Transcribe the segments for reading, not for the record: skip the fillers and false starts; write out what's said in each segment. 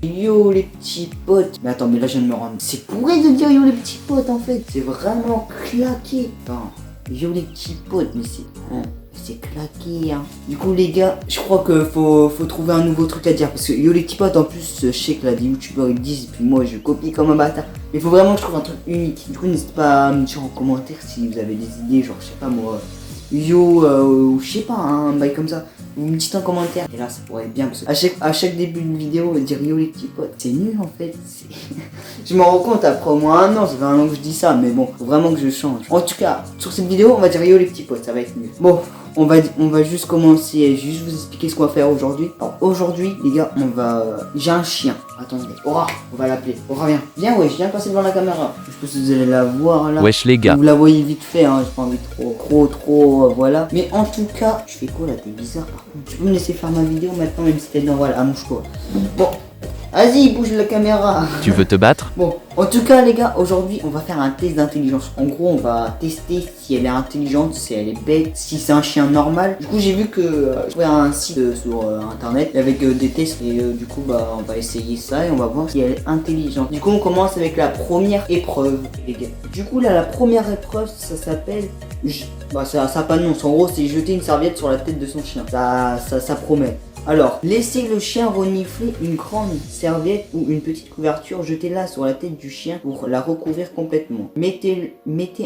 Yo les petits potes. Mais attends, mais là je viens de me rendre. C'est pourri de dire yo les petits potes en fait. C'est vraiment claqué. Attends, yo les petits potes, mais c'est claqué hein. Du coup les gars, je crois que faut trouver un nouveau truc à dire. Parce que yo les petits potes en plus, je sais que là des youtubeurs ils disent. Et puis moi je copie comme un bâtard. Mais il faut vraiment que je trouve un truc unique. Du coup n'hésitez pas à me dire en commentaire si vous avez des idées. Genre je sais pas moi. Yo, ou je sais pas, un bail comme ça. Vous me dites en commentaire. Et là, ça pourrait être bien. Parce que à chaque début de vidéo, dire yo les petits potes, c'est nul en fait. Je m'en rends compte après au moins un an. Ça fait un an que je dis ça. Mais bon, faut vraiment que je change. En tout cas, sur cette vidéo, on va dire yo les petits potes. Ça va être nul. Bon, on va juste commencer et juste vous expliquer ce qu'on va faire aujourd'hui. Alors, aujourd'hui, les gars, j'ai un chien. Attendez. Aura, on va l'appeler. Aura, viens. Viens, ouais, je viens passer devant la caméra. Je pense que vous allez la voir là. Wesh les gars. Vous la voyez vite fait, hein. J'ai pas envie trop, voilà. Mais en tout cas, je fais quoi là? T'es bizarre par contre. Tu peux me laisser faire ma vidéo maintenant, même si t'es dedans, voilà, amouche-toi. Bon. Vas-y, bouge la caméra. Tu veux te battre? Bon, en tout cas les gars, aujourd'hui on va faire un test d'intelligence. En gros on va tester si elle est intelligente, si elle est bête, si c'est un chien normal. Du coup j'ai vu que je trouvais un site sur internet avec des tests et du coup bah on va essayer ça et on va voir si elle est intelligente. Du coup on commence avec la première épreuve les gars. Du coup là la première épreuve ça s'appelle... ça a pas de nom, en gros c'est jeter une serviette sur la tête de son chien. Ça promet. Alors, laissez le chien renifler une grande serviette ou une petite couverture, jetez-la sur la tête du chien pour la recouvrir complètement. Mettez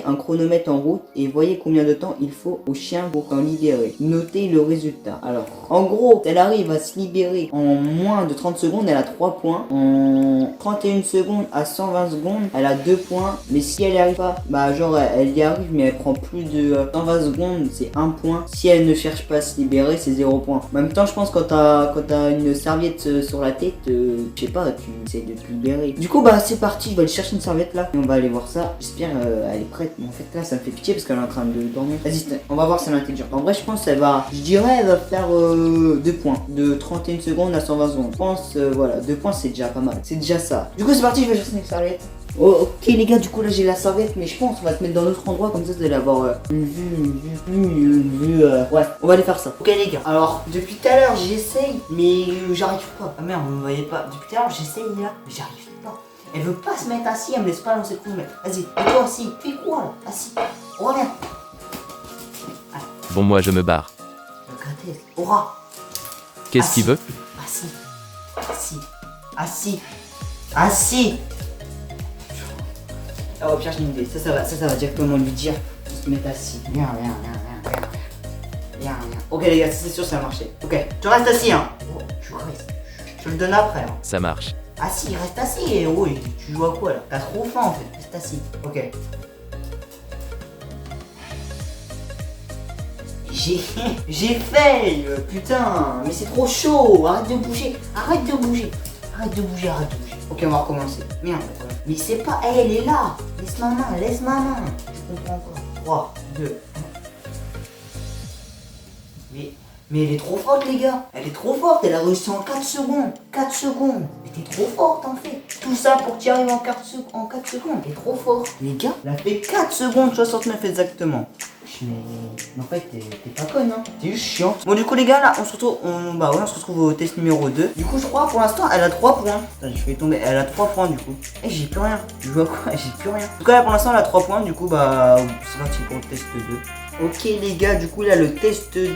un chronomètre en route et voyez combien de temps il faut au chien pour en libérer. Notez le résultat. Alors, en gros, elle arrive à se libérer en moins de 30 secondes, elle a 3 points. En 31 secondes à 120 secondes, elle a 2 points. Mais si elle n'y arrive pas, bah genre elle y arrive mais elle prend plus de 120 secondes, c'est 1 point. Si elle ne cherche pas à se libérer, c'est 0 point. En même temps, je pense quand t'as une serviette sur la tête, je sais pas, tu essaies de te libérer. Du coup bah c'est parti, je vais aller chercher une serviette là et on va aller voir ça. J'espère elle est prête. Mais en fait là ça me fait pitié parce qu'elle est en train de dormir. Vas-y, on va voir si elle est intelligente. En vrai je pense qu'elle va, elle va faire 2 points. De 31 secondes à 120 secondes. Je pense voilà, 2 points c'est déjà pas mal. C'est déjà ça. Du coup c'est parti, je vais chercher une serviette. Oh, ok les gars, du coup là j'ai la serviette, mais je pense qu'on va se mettre dans notre endroit, comme ça vous allez avoir une vue, ouais, on va aller faire ça. Ok les gars, alors depuis tout à l'heure j'essaye, mais j'arrive pas. Ah merde, vous me voyez pas. Depuis tout à l'heure j'essaye là, mais j'arrive pas. Elle veut pas se mettre assis, elle me laisse pas lancer le chronomètre. Vas-y, et toi assis, fais quoi là? Assis, reviens. Bon moi je me barre. Aura. Qu'est-ce qu'il veut? Assis. Ah, au pire, j'ai une idée. Ça va directement lui dire de se mettre assis. Viens. Ok, les gars, c'est sûr, ça a marché. Ok, tu restes assis, hein. Oh, tu restes. Je le donne après, hein. Ça marche. Assis, reste assis. Et oh, tu joues à quoi là? T'as trop faim en fait. Reste assis. Ok. J'ai fail. Putain, mais c'est trop chaud. Arrête de bouger. Ok, on va recommencer. Merde. Mais c'est pas elle est là. Laisse ma main. Je comprends pas. 3, 2, 1. Mais elle est trop forte les gars. Elle a réussi en 4 secondes. Mais t'es trop forte en fait. Tout ça pour que tu arrives en 4 secondes. T'es trop fort. Les gars, elle a fait 4 secondes 69 exactement. Mais en fait, t'es pas conne, hein. T'es juste chiant. Bon, du coup, les gars, là, on se retrouve au test numéro 2. Du coup, je crois, pour l'instant, elle a 3 points. Attends, je vais tomber. Elle a 3 points, du coup. Et j'ai plus rien. Je vois quoi? J'ai plus rien. En tout cas, là, pour l'instant, elle a 3 points. Du coup, bah, c'est parti pour le test 2. Ok, les gars, du coup, là, le test 2.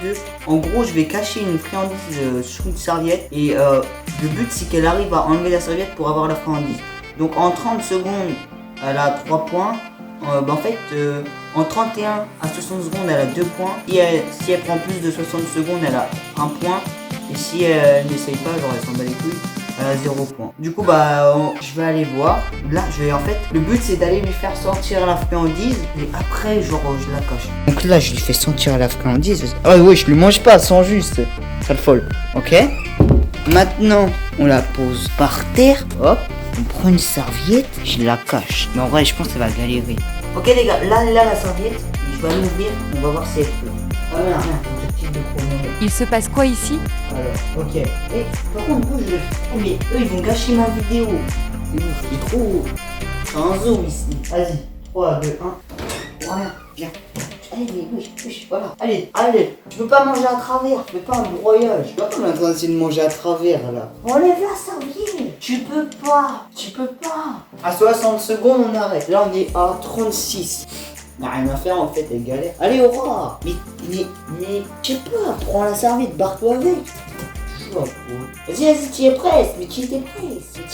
En gros, je vais cacher une friandise sous une serviette. Et le but, c'est qu'elle arrive à enlever la serviette pour avoir la friandise. Donc, en 30 secondes, elle a 3 points. En fait, en 31 à 60 secondes, elle a 2 points. Si elle prend plus de 60 secondes, elle a 1 point. Et si elle n'essaye pas, genre elle s'en bat les couilles, elle a 0 point. Du coup, bah, je vais aller voir. Là, le but c'est d'aller lui faire sortir la friandise. Et après, genre, je la cache. Donc là, je lui fais sentir la friandise. Ah ouais, je lui mange pas, sans juste. Sale folle. Ok. Maintenant, on la pose par terre. Hop. On prend une serviette, je la cache. Mais en vrai, je pense qu'elle va galérer. Ok les gars, là la serviette, je vais l'ouvrir, on va voir si elle peut. Ah merde, il se passe quoi ici? Alors, ok. Et par contre, oh, mais eux ils vont gâcher ma vidéo. C'est ouf, c'est trop. C'est un zoom ici. Vas-y, 3, 2, 1. Rien. Viens. Allez, oui, voilà. Allez, tu peux pas manger à travers, tu fais pas un broyage. Tu vois qu'on est en train d'essayer de manger à travers là. Enlève la serviette. Tu peux pas. À 60 secondes, on arrête. Là, on est à 36. On a rien à faire en fait, elle galère. Allez, Aura. Mais, je sais pas, prends la serviette, barre-toi avec. Vas-y, tu es presse. Mais tu étais presse.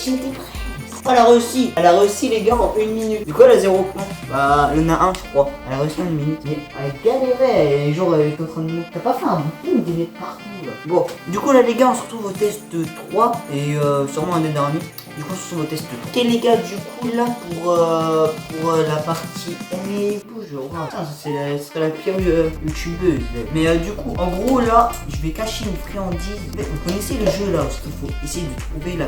Oh, elle a réussi les gars en 1 minute. Du coup elle a 0 points. Bah il y en a un je crois. Elle a réussi en 1 minute. Mais elle galérait, genre elle était en train de monter. T'as pas fait un bouton de partout là. Bon, du coup là les gars on se retrouve au test 3 et sûrement un des derniers. Du coup on se retrouve au test 3. Ok les gars du coup là pour la partie. Mais bonjour. Putain ça serait la pire youtubeuse. Mais du coup en gros là je vais cacher une friandise. Vous connaissez le jeu là où il faut essayer de trouver là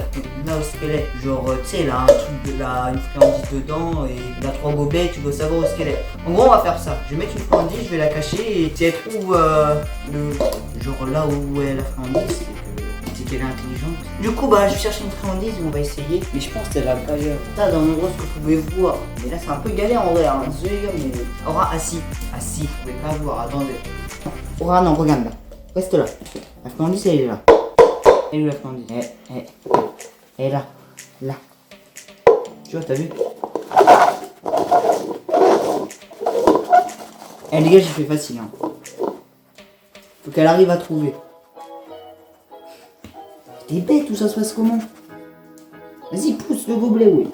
où est-ce qu'elle est. Genre tu sais là un truc de une friandise dedans et il y a 3 gobelets, tu dois savoir où est-ce qu'elle est. En gros on va faire ça. Je vais mettre une friandise, je vais la cacher et si elle trouve genre là où est la friandise, c'est qu'elle est intelligente. Du coup bah je vais chercher une friandise et on va essayer. Mais je pense qu'elle va pas ailleurs. Ça dans l'endroit ce que vous pouvez voir. Mais là c'est un peu galère en vrai. Hein. Désolé gars mais. Aura assis, vous pouvez pas voir, attendez. Aura non regarde là. Reste là. La friandise elle est là. Elle est où la friandise? Elle est là. Là. Tu vois, t'as vu? Eh les gars, j'ai fait facile. Hein. Faut qu'elle arrive à trouver. T'es bête, tout ça se passe comment? Vas-y, pousse le gobelet, oui.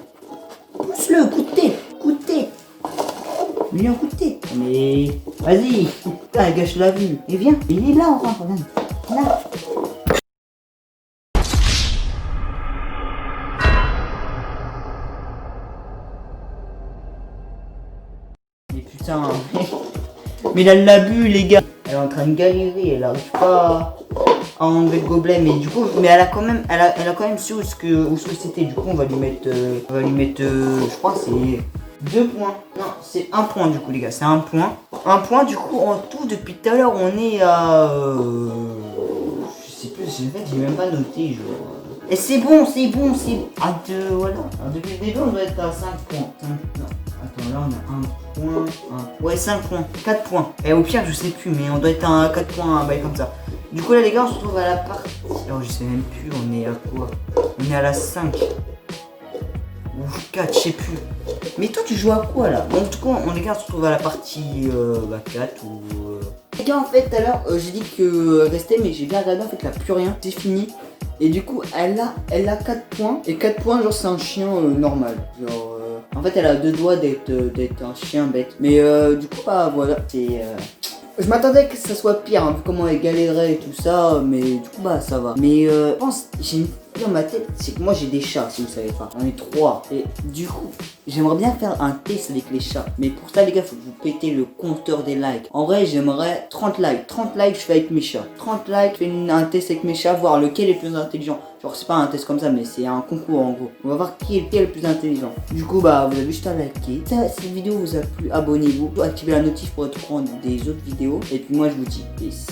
Pousse-le, coup de tête. Viens, coup de tête. Mais, vas-y. Putain, elle gâche la vue. Et viens, il est là, enfin, regarde. Là. Putain, mais elle l'a bu les gars. Elle est en train de galérer, elle arrive pas à enlever le gobelet, mais du coup, mais elle a quand même su où ce que c'était. Du coup, on va lui mettre, je crois c'est 2 points. Non, c'est 1 point du coup les gars, c'est 1 point. 1 point du coup en tout depuis tout à l'heure on est à, je sais plus, en fait j'ai même pas noté genre. Et c'est bon. Voilà. Alors, depuis le début on doit être à 5 points. Non. Attends, là on a 1 point, ouais 5 points, 4 points. Et au pire je sais plus, mais on doit être à 4 points, un bail comme ça. Du coup là les gars on se retrouve à la partie. Alors je sais même plus, on est à quoi? On est à la 5. Ou 4, je sais plus. Mais toi tu joues à quoi là? Bon, en tout cas les gars on se retrouve à la partie 4 ou... Les gars en fait tout à l'heure j'ai dit que rester, mais j'ai bien regardé, en fait il n'y a plus rien, c'est fini. Et du coup elle a 4 points. Et 4 points genre c'est un chien normal. Genre en fait elle a 2 doigts d'être un chien bête. Mais du coup bah voilà, c'est... Je m'attendais que ça soit pire, hein, vu comment elle galérait et tout ça, mais du coup bah ça va. Mais je pense, j'ai une idée dans ma tête, c'est que moi j'ai des chats si vous savez pas. J'en ai 3. Et du coup, j'aimerais bien faire un test avec les chats. Mais pour ça les gars, faut que vous pétez le compteur des likes. En vrai, j'aimerais 30 likes. 30 likes, je fais avec mes chats. 30 likes, je fais un test avec mes chats, voir lequel est le plus intelligent. Genre c'est pas un test comme ça, mais c'est un concours en gros. On va voir qui est le plus intelligent. Du coup bah vous avez juste à liker. Si cette vidéo vous a plu, abonnez-vous, activez la notif pour être au courant des autres vidéos. Et puis moi je vous dis peace.